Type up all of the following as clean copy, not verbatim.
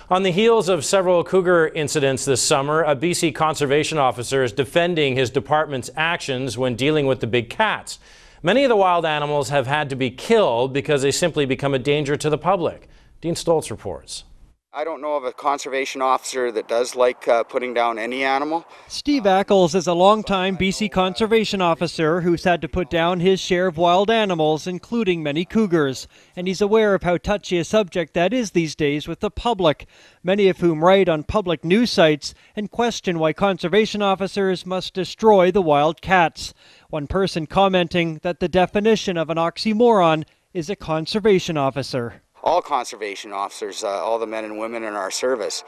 On the heels of several cougar incidents this summer, a BC conservation officer is defending his department's actions when dealing with the big cats. Many of the wild animals have had to be killed because they simply become a danger to the public. Dean Stoltz reports. I don't know of a conservation officer that does like putting down any animal. Steve Ackles is a longtime BC conservation officer who's had to put down his share of wild animals, including many cougars. And he's aware of how touchy a subject that is these days with the public, many of whom write on public news sites and question why conservation officers must destroy the wild cats. One person commenting that the definition of an oxymoron is a conservation officer. All conservation officers, all the men and women in our service,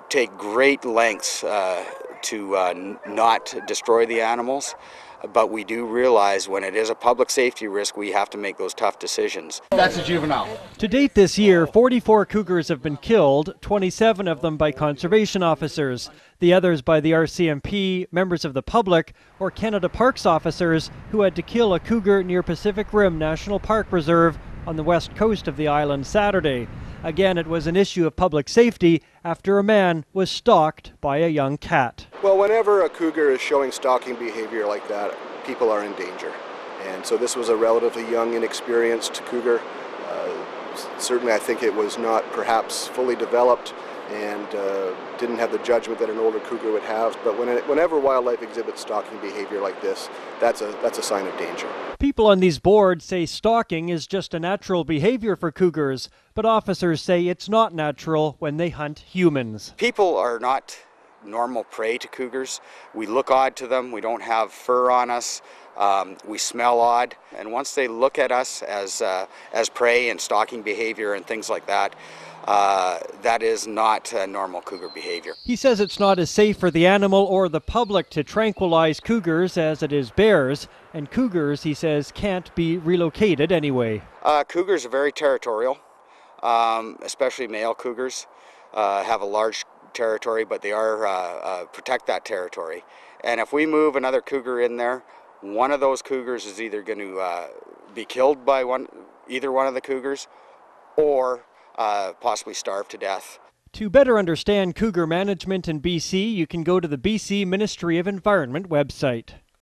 take great lengths to not destroy the animals, but we do realize when it is a public safety risk, we have to make those tough decisions. That's a juvenile. To date this year, 44 cougars have been killed, 27 of them by conservation officers, the others by the RCMP, members of the public, or Canada Parks officers who had to kill a cougar near Pacific Rim National Park Reserve on the west coast of the island Saturday. Again, it was an issue of public safety after a man was stalked by a young cat. Well, whenever a cougar is showing stalking behavior like that, people are in danger. And so this was a relatively young, inexperienced cougar. Certainly I think it was not perhaps fully developed and didn't have the judgment that an older cougar would have. But whenever wildlife exhibits stalking behavior like this, that's a sign of danger. People on these boards say stalking is just a natural behavior for cougars, but officers say it's not natural when they hunt humans. People are not normal prey to cougars. We look odd to them. We don't have fur on us. We smell odd. And once they look at us as prey and stalking behavior and things like that, that is not normal cougar behavior. He says it's not as safe for the animal or the public to tranquilize cougars as it is bears, and cougars, he says, can't be relocated anyway. Cougars are very territorial, especially male cougars have a large territory, but they are protect that territory. And if we move another cougar in there, one of those cougars is either going to be killed by either one of the cougars or possibly starve to death. To better understand cougar management in BC, you can go to the BC Ministry of Environment website.